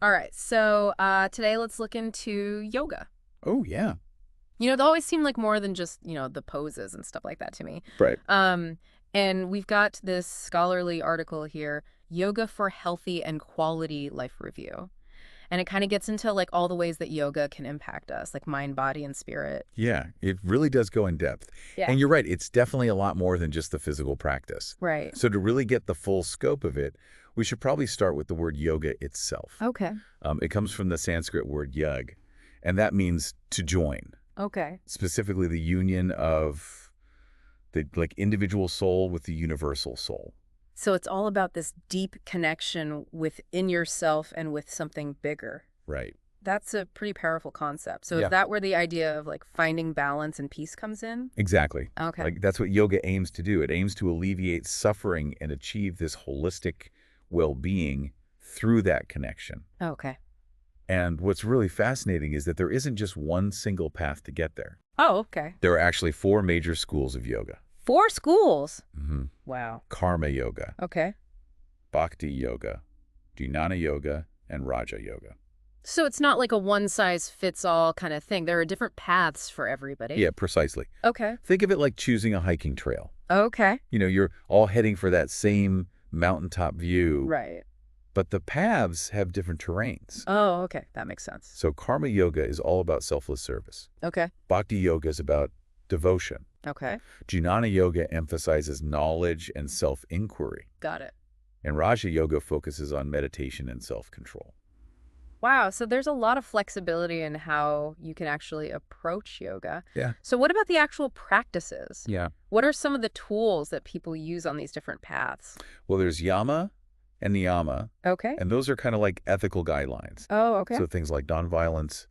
All right, so today let's look into yoga. Oh, yeah. It always seemed like more than just, the poses and stuff like that to me. Right. Um, and we've got this scholarly article here, Yoga for Healthy and Quality Life Review. And it kind of gets into like all the ways that yoga can impact us, like mind, body, and spirit. Yeah, it really does go in depth. Yeah. And you're right, it's definitely a lot more than just the physical practice. Right. So to really get the full scope of it, we should probably start with the word yoga itself. Okay. It comes from the Sanskrit word yug, and that means to join, Okay. specifically the union of the individual soul with the universal soul. So it's all about this deep connection within yourself and with something bigger. Right. That's a pretty powerful concept. So Yeah. is that where the idea of like finding balance and peace comes in? Exactly. Okay. That's what yoga aims to do. It aims to alleviate suffering and achieve this holistic well-being through that connection. Okay. And what's really fascinating is that there isn't just one single path to get there. Oh, okay. There are actually 4 major schools of yoga. 4 schools. Mm-hmm. Wow. Karma yoga, Okay. bhakti yoga, jnana yoga, and raja yoga. So it's not like a one-size-fits-all kind of thing. There are different paths for everybody. Yeah, precisely. Okay. Think of it like choosing a hiking trail. Okay. You're all heading for that same mountaintop view, Right. but the paths have different terrains. Oh, okay. That makes sense. So karma yoga is all about selfless service. Okay. Bhakti yoga is about devotion. Okay. Jnana yoga emphasizes knowledge and self-inquiry. Got it. And Raja yoga focuses on meditation and self-control. Wow. So there's a lot of flexibility in how you can actually approach yoga. Yeah. So what about the actual practices? Yeah. What are some of the tools that people use on these different paths? Well, there's yama and niyama, Okay. and those are kind of like ethical guidelines. Oh, okay. So things like nonviolence,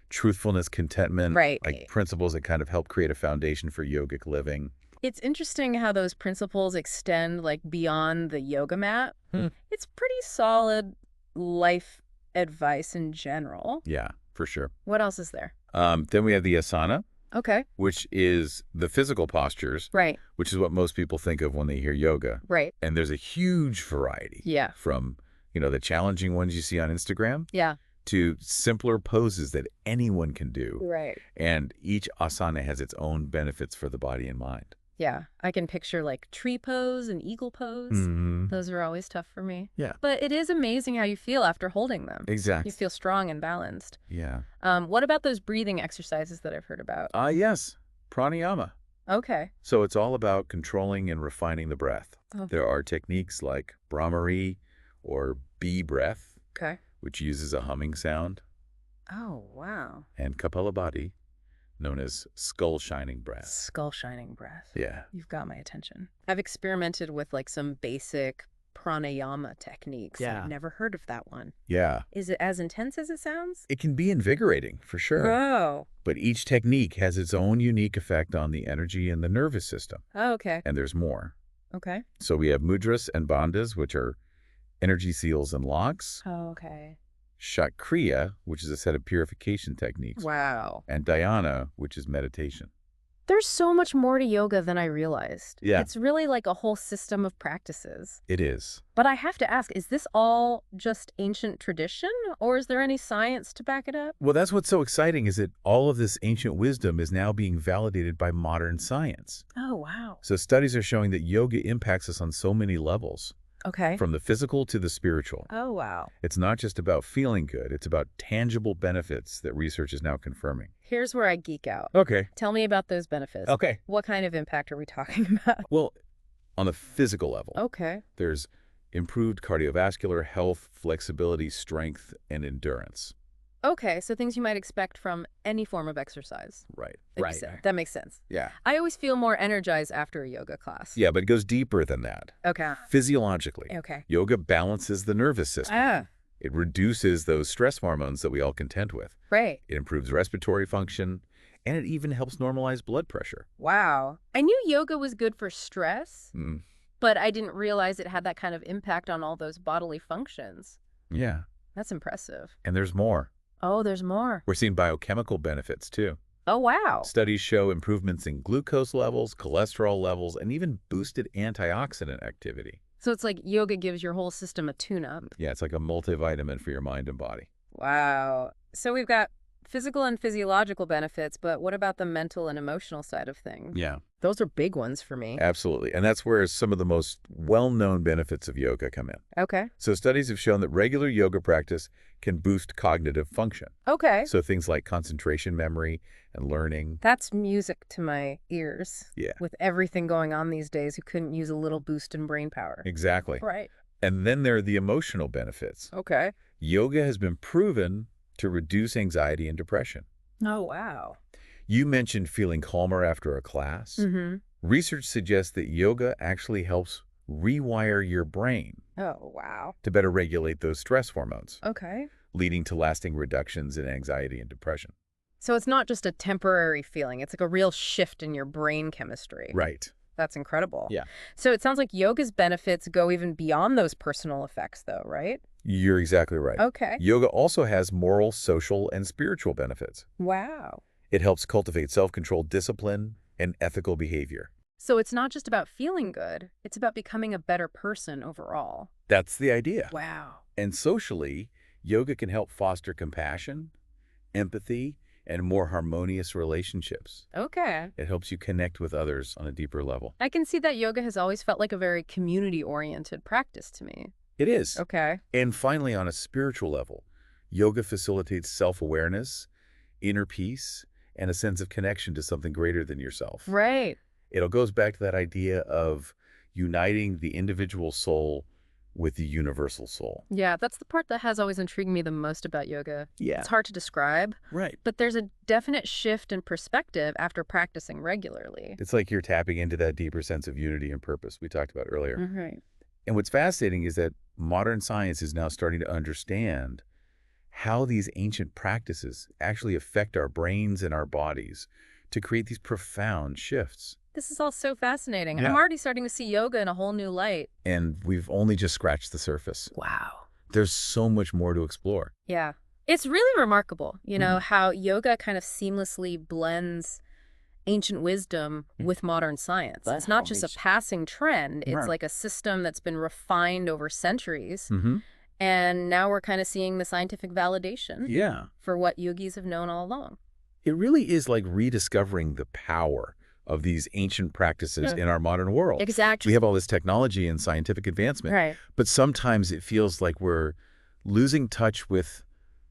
truthfulness, contentment, Right. like principles that kind of help create a foundation for yogic living. It's interesting how those principles extend like beyond the yoga mat. Hmm. It's pretty solid life advice in general. Yeah, for sure. What else is there? Then we have the asana, Okay. which is the physical postures, Right. which is what most people think of when they hear yoga. Right. And there's a huge variety Yeah. from, the challenging ones you see on Instagram Yeah. to simpler poses that anyone can do. Right. And each asana has its own benefits for the body and mind. Yeah. I can picture like tree pose and eagle pose. Mm-hmm. Those are always tough for me. Yeah. But it is amazing how you feel after holding them. Exactly. You feel strong and balanced. Yeah. What about those breathing exercises that I've heard about? Yes. Pranayama. Okay. So it's all about controlling and refining the breath. Oh. There are techniques like Brahmari or bee breath, Okay. which uses a humming sound, Oh, wow. and Kapalabhati, known as skull shining breath. Skull shining breath. Yeah. You've got my attention. I've experimented with like some basic pranayama techniques. Yeah. I've never heard of that one. Yeah. Is it as intense as it sounds? It can be invigorating, for sure. Oh. But each technique has its own unique effect on the energy and the nervous system. Oh, okay. And there's more. Okay. So we have mudras and bandhas, which are energy seals and locks. Oh, okay. Shakriya, which is a set of purification techniques. Wow. And dhyana, which is meditation. There's so much more to yoga than I realized. Yeah. It's really like a whole system of practices. It is. But I have to ask, is this all just ancient tradition, or is there any science to back it up? Well, that's what's so exciting is that all of this ancient wisdom is now being validated by modern science. Oh, wow. So studies are showing that yoga impacts us on so many levels, Okay. from the physical to the spiritual. Oh, wow. It's not just about feeling good. It's about tangible benefits that research is now confirming. Here's where I geek out. Okay. Tell me about those benefits. Okay. What kind of impact are we talking about? Well, on the physical level, Okay. there's improved cardiovascular health, flexibility, strength, and endurance. Okay, so things you might expect from any form of exercise. Right. Like you said. That makes sense. Yeah. I always feel more energized after a yoga class. Yeah, but it goes deeper than that. Okay. Physiologically, Okay. yoga balances the nervous system. Ah, It reduces those stress hormones that we all contend with. right. It improves respiratory function, and it even helps normalize blood pressure. Wow. I knew yoga was good for stress, Mm. but I didn't realize it had that kind of impact on all those bodily functions. Yeah, That's impressive. and there's more. Oh, there's more. We're seeing biochemical benefits, too. Oh, wow. Studies show improvements in glucose levels, cholesterol levels, and even boosted antioxidant activity. So it's like yoga gives your whole system a tune-up. Yeah, it's like a multivitamin for your mind and body. Wow. So we've got physical and physiological benefits, but what about the mental and emotional side of things? Yeah, Those are big ones for me. absolutely. And that's where some of the most well-known benefits of yoga come in. Okay. So studies have shown that regular yoga practice can boost cognitive function. Okay. So things like concentration, memory, and learning. That's music to my ears. Yeah, With everything going on these days, who couldn't use a little boost in brain power? exactly. Right. And then there are the emotional benefits. Okay. Yoga has been proven to reduce anxiety and depression. Oh, wow. You mentioned feeling calmer after a class. Mm-hmm. Research suggests that yoga actually helps rewire your brain Oh, wow. to better regulate those stress hormones, Okay. leading to lasting reductions in anxiety and depression. So it's not just a temporary feeling. It's like a real shift in your brain chemistry. Right. That's incredible. Yeah. So it sounds like yoga's benefits go even beyond those personal effects, though, right? You're exactly right. Okay. Yoga also has moral, social, and spiritual benefits. Wow. It helps cultivate self-control, discipline, and ethical behavior. So it's not just about feeling good. It's about becoming a better person overall. That's the idea. Wow. And socially, yoga can help foster compassion, empathy, and more harmonious relationships. Okay. It helps you connect with others on a deeper level. I can see that yoga has always felt like a very community-oriented practice to me. It is. Okay. And finally, on a spiritual level, yoga facilitates self-awareness, inner peace, and a sense of connection to something greater than yourself. Right. It goes back to that idea of uniting the individual soul with the universal soul. Yeah, that's the part that has always intrigued me the most about yoga. Yeah. It's hard to describe, Right. but there's a definite shift in perspective after practicing regularly. It's like you're tapping into that deeper sense of unity and purpose we talked about earlier. Right. And what's fascinating is that modern science is now starting to understand how these ancient practices actually affect our brains and our bodies to create these profound shifts. This is all so fascinating. Yeah. I'm already starting to see yoga in a whole new light. And we've only just scratched the surface. Wow. There's so much more to explore. Yeah. It's really remarkable, how yoga kind of seamlessly blends ancient wisdom with modern science. That's It's not just a always- passing trend. It's Right. like a system that's been refined over centuries. Mm-hmm. And now we're kind of seeing the scientific validation Yeah. for what yogis have known all along. It really is like rediscovering the power of these ancient practices in our modern world. Exactly. We have all this technology and scientific advancement, Right. but sometimes it feels like we're losing touch with,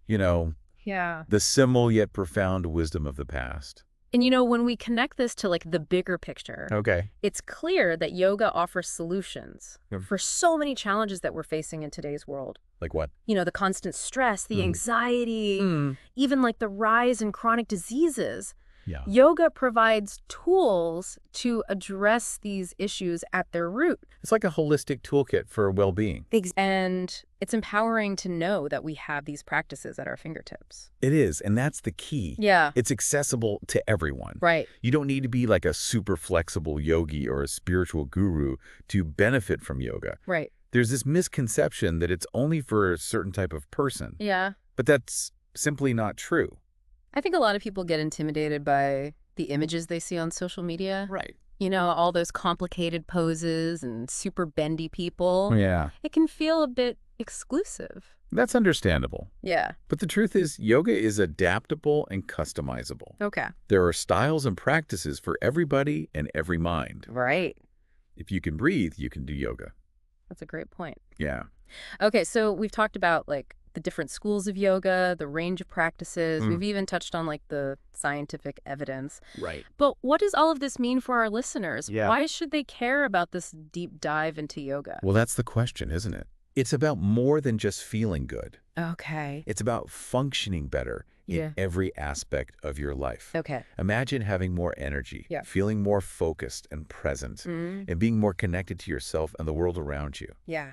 Yeah. the simple yet profound wisdom of the past. And when we connect this to like the bigger picture, Okay. it's clear that yoga offers solutions Yep. for so many challenges that we're facing in today's world. Like what? The constant stress, the Mhm. anxiety, even like the rise in chronic diseases. Yeah. Yoga provides tools to address these issues at their root. It's like a holistic toolkit for well-being. And it's empowering to know that we have these practices at our fingertips. It is, and that's the key. Yeah. It's accessible to everyone. Right. You don't need to be like a super flexible yogi or a spiritual guru to benefit from yoga. Right. There's this misconception that it's only for a certain type of person, Yeah. but that's simply not true. I think a lot of people get intimidated by the images they see on social media. Right. All those complicated poses and super bendy people. Yeah. It can feel a bit exclusive. That's understandable. Yeah. But the truth is, yoga is adaptable and customizable. Okay. There are styles and practices for everybody and every mind. Right. If you can breathe, you can do yoga. That's a great point. Yeah. Okay, so we've talked about like the different schools of yoga, the range of practices. Mm. We've even touched on like the scientific evidence. Right. But what does all of this mean for our listeners? Yeah. Why should they care about this deep dive into yoga? Well, that's the question, isn't it? It's about more than just feeling good. Okay. It's about functioning better in Yeah. every aspect of your life. Okay. Imagine having more energy, Yeah. feeling more focused and present, Mm. and being more connected to yourself and the world around you. Yeah.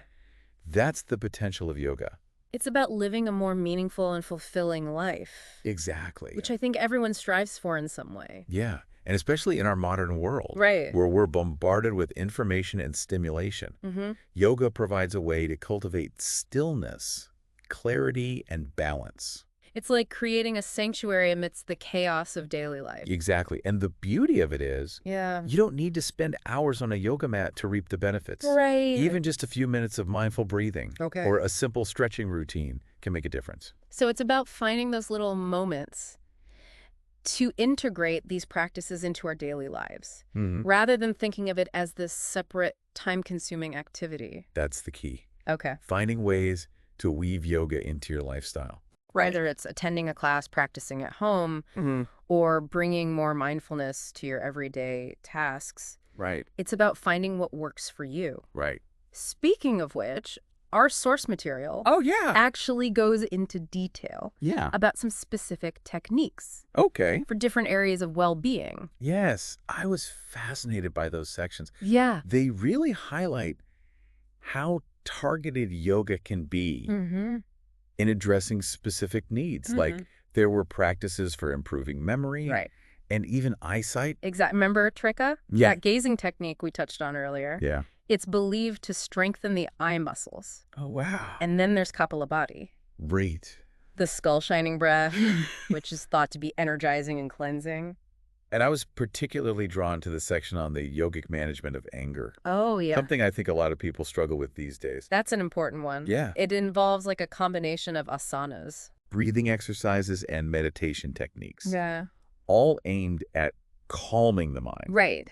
That's the potential of yoga. It's about living a more meaningful and fulfilling life, Exactly. which I think everyone strives for in some way. Yeah. And especially in our modern world, Right. where we're bombarded with information and stimulation, Mm-hmm. yoga provides a way to cultivate stillness, clarity, and balance. It's like creating a sanctuary amidst the chaos of daily life. Exactly. And the beauty of it is, Yeah. you don't need to spend hours on a yoga mat to reap the benefits. Right. Even just a few minutes of mindful breathing Okay. or a simple stretching routine can make a difference. So it's about finding those little moments to integrate these practices into our daily lives, rather than thinking of it as this separate, time-consuming activity. That's the key. Okay. Finding ways to weave yoga into your lifestyle. Whether it's attending a class, practicing at home, or bringing more mindfulness to your everyday tasks, Right. it's about finding what works for you. Right. Speaking of which, our source material Oh, yeah. actually goes into detail Yeah. about some specific techniques Okay. for different areas of well-being. Yes. I was fascinated by those sections. Yeah. They really highlight how targeted yoga can be Mm-hmm. in addressing specific needs. Like there were practices for improving memory Right. and even eyesight. Exactly. Remember Trika? Yeah. That gazing technique we touched on earlier. Yeah. It's believed to strengthen the eye muscles. Oh, wow. And then there's Kapalabhati, Great. the skull shining breath, which is thought to be energizing and cleansing. And I was particularly drawn to the section on the yogic management of anger. Oh, yeah. Something I think a lot of people struggle with these days. That's an important one. Yeah. It involves like a combination of asanas. Breathing exercises and meditation techniques. Yeah. All aimed at calming the mind Right.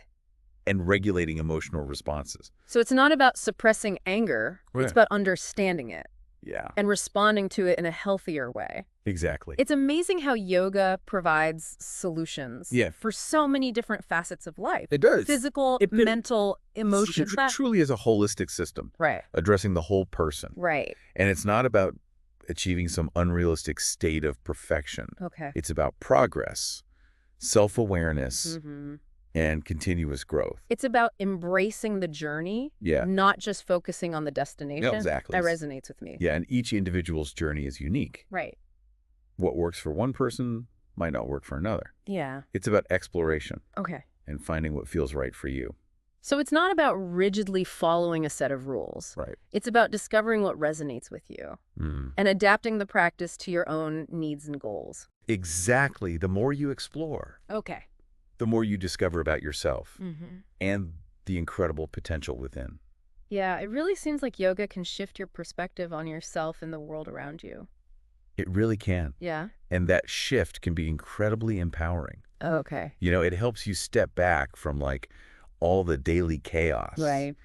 and regulating emotional responses. So it's not about suppressing anger. Right. It's about understanding it Yeah, and responding to it in a healthier way. exactly. It's amazing how yoga provides solutions Yeah. for so many different facets of life. It does. Physical, It- mental, emotional. Truly is a holistic system, Right. addressing the whole person. Right. And it's not about achieving some unrealistic state of perfection. Okay. It's about progress, self-awareness, Mm-hmm. and continuous growth. It's about embracing the journey, Yeah. not just focusing on the destination. Yeah, exactly. That resonates with me. Yeah, and each individual's journey is unique. Right. What works for one person might not work for another. Yeah. It's about exploration Okay. and finding what feels right for you. So it's not about rigidly following a set of rules. Right. It's about discovering what resonates with you and adapting the practice to your own needs and goals. Exactly. The more you explore, Okay. the more you discover about yourself Mm-hmm. and the incredible potential within. Yeah, it really seems like yoga can shift your perspective on yourself and the world around you. It really can. Yeah. And that shift can be incredibly empowering. Okay. You know, it helps you step back from like all the daily chaos. Right.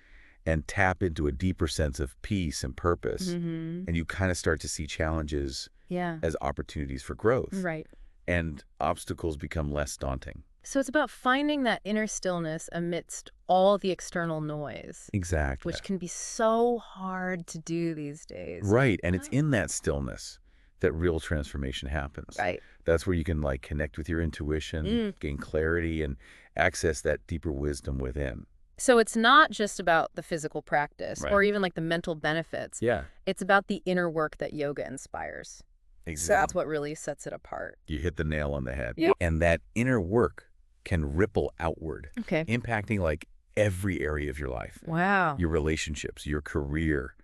And tap into a deeper sense of peace and purpose. Mm-hmm. And you kind of start to see challenges Yeah. as opportunities for growth. Right. And obstacles become less daunting. So it's about finding that inner stillness amidst all the external noise, Exactly. which can be so hard to do these days. Right. And it's in that stillness that real transformation happens. Right. That's where you can like connect with your intuition, gain clarity, and access that deeper wisdom within. So it's not just about the physical practice Right. or even like the mental benefits. Yeah. It's about the inner work that yoga inspires. Exactly. So that's what really sets it apart. You hit the nail on the head. Yeah. And that inner work can ripple outward, Okay. impacting like every area of your life. Wow. Your relationships, your career,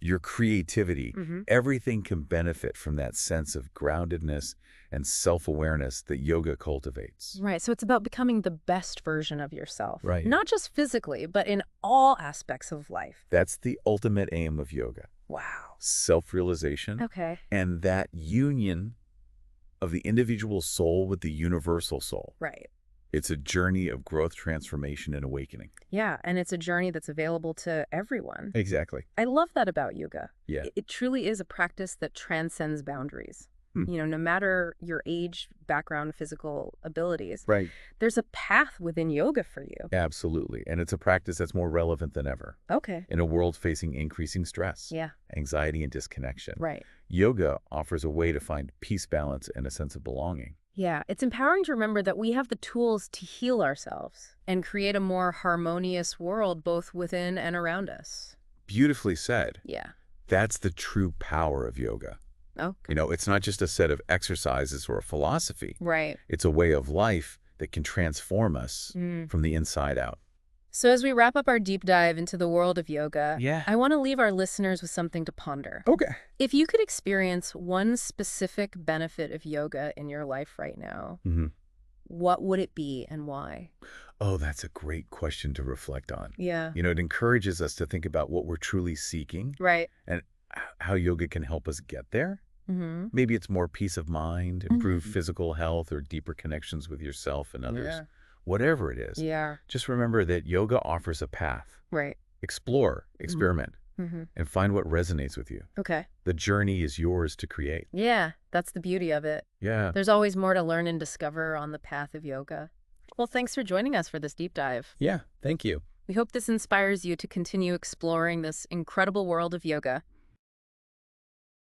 your creativity, Mm-hmm. everything can benefit from that sense of groundedness and self-awareness that yoga cultivates. Right. So it's about becoming the best version of yourself. Right. Not just physically, but in all aspects of life. That's the ultimate aim of yoga. Wow. Self-realization Okay. and that union of the individual soul with the universal soul. Right. It's a journey of growth, transformation, and awakening. Yeah. And it's a journey that's available to everyone. Exactly. I love that about yoga. Yeah. It truly is a practice that transcends boundaries. Hmm. You know, no matter your age, background, physical abilities, Right. there's a path within yoga for you. Absolutely. And it's a practice that's more relevant than ever Okay. in a world facing increasing stress, Yeah. anxiety, and disconnection. Right. Yoga offers a way to find peace, balance, and a sense of belonging. Yeah. It's empowering to remember that we have the tools to heal ourselves and create a more harmonious world both within and around us. Beautifully said. Yeah. That's the true power of yoga. Oh. You know, it's not just a set of exercises or a philosophy. Right. It's a way of life that can transform us Mm. from the inside out. So as we wrap up our deep dive into the world of yoga, Yeah. I want to leave our listeners with something to ponder. Okay. If you could experience one specific benefit of yoga in your life right now, hmm what would it be and why? Oh, that's a great question to reflect on. Yeah. It encourages us to think about what we're truly seeking Right. and how yoga can help us get there. Mm-hmm. Maybe it's more peace of mind, improved physical health, or deeper connections with yourself and others. Yeah. Whatever it is, Yeah. just remember that yoga offers a path. Right. Explore, experiment, Mm-hmm. and find what resonates with you. Okay. The journey is yours to create. Yeah, that's the beauty of it. Yeah. There's always more to learn and discover on the path of yoga. Well, thanks for joining us for this deep dive. Yeah. Thank you. We hope this inspires you to continue exploring this incredible world of yoga.